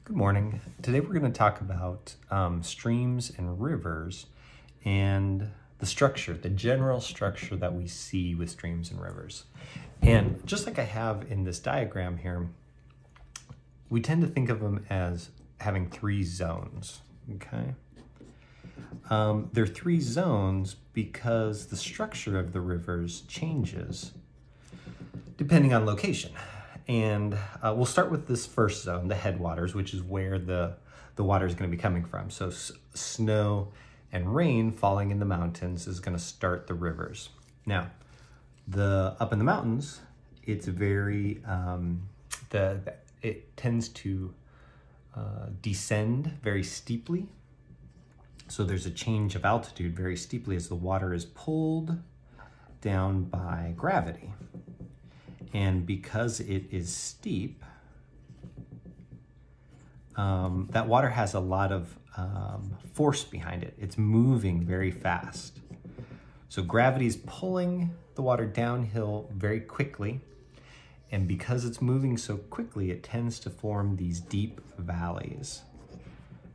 Good morning. Today we're going to talk about streams and rivers and the structure, the general structure that we see with streams and rivers. And just like I have in this diagram here, we tend to think of them as having three zones, okay? They're three zones because the structure of the rivers changes depending on location. And we'll start with this first zone, the headwaters, which is where the water is going to be coming from. So snow and rain falling in the mountains is going to start the rivers. Now, up in the mountains, it's very, it tends to descend very steeply. So there's a change of altitude very steeply as the water is pulled down by gravity. And because it is steep, that water has a lot of force behind it. It's moving very fast. So gravity is pulling the water downhill very quickly. And because it's moving so quickly, it tends to form these deep valleys.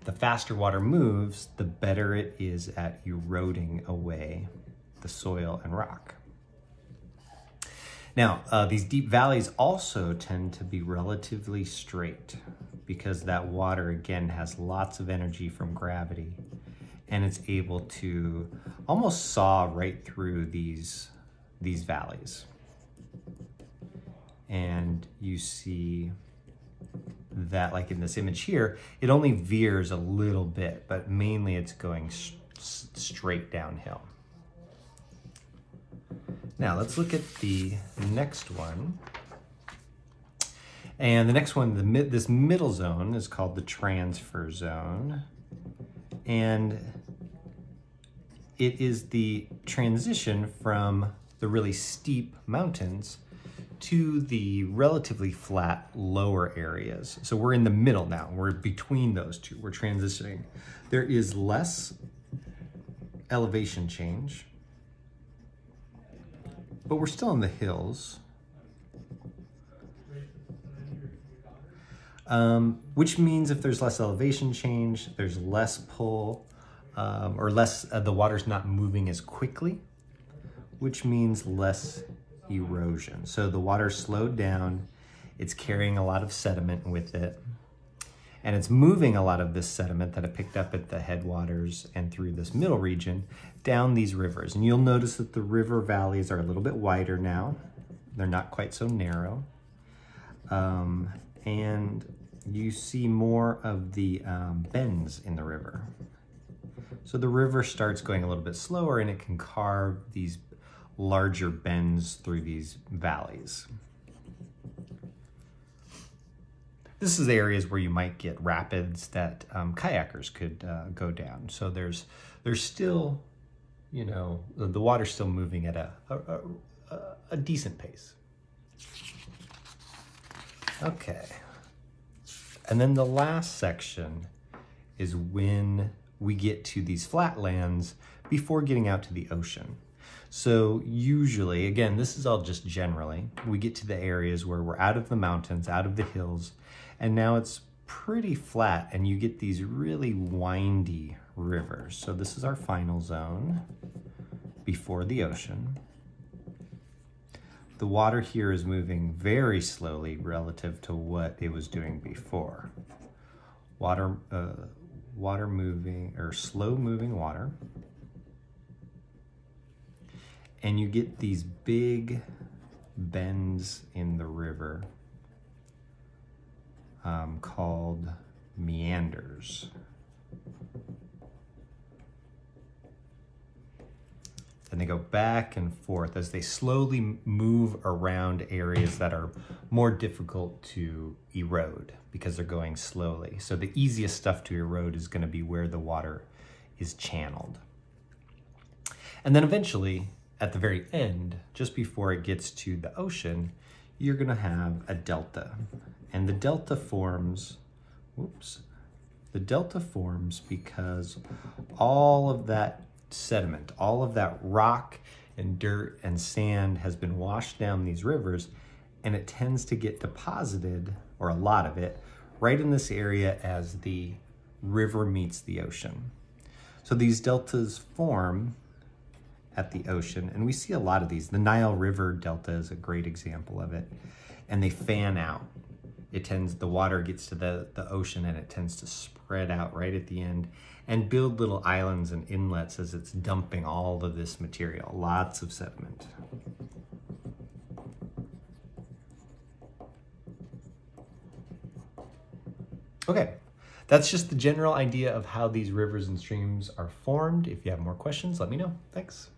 The faster water moves, the better it is at eroding away the soil and rock. Now, these deep valleys also tend to be relatively straight because that water, again, has lots of energy from gravity, and it's able to almost saw right through these valleys. And you see that, like in this image here, it only veers a little bit, but mainly it's going straight downhill. Now let's look at the next one. And the next one, this middle zone is called the transfer zone. And it is the transition from the really steep mountains to the relatively flat lower areas. So we're in the middle now. We're between those two. We're transitioning. There is less elevation change, but we're still in the hills, which means if there's less elevation change, there's less pull, or less, the water's not moving as quickly, which means less erosion. So the water's slowed down, it's carrying a lot of sediment with it, and it's moving a lot of this sediment that it picked up at the headwaters and through this middle region down these rivers. And you'll notice that the river valleys are a little bit wider now. They're not quite so narrow. And you see more of the bends in the river. So the river starts going a little bit slower and it can carve these larger bends through these valleys. This is areas where you might get rapids that kayakers could go down. So there's still, you know, the water's still moving at a decent pace. Okay. And then the last section is when we get to these flatlands before getting out to the ocean. So usually, again, this is all just generally, we get to the areas where we're out of the mountains, out of the hills, and now it's pretty flat and you get these really windy rivers. So this is our final zone before the ocean. The water here is moving very slowly relative to what it was doing before. Water moving, or slow moving water. And you get these big bends in the river called meanders. And they go back and forth as they slowly move around areas that are more difficult to erode because they're going slowly. So the easiest stuff to erode is going to be where the water is channeled. And then eventually, at the very end, just before it gets to the ocean, you're going to have a delta. And the delta forms, the delta forms because all of that sediment, all of that rock and dirt and sand has been washed down these rivers, and it tends to get deposited, or a lot of it, right in this area as the river meets the ocean. So these deltas form at the ocean, and we see a lot of these. The Nile River Delta is a great example of it, and they fan out. The water gets to the ocean and it tends to spread out right at the end and build little islands and inlets as it's dumping all of this material, lots of sediment. Okay, that's just the general idea of how these rivers and streams are formed. If you have more questions, let me know. Thanks.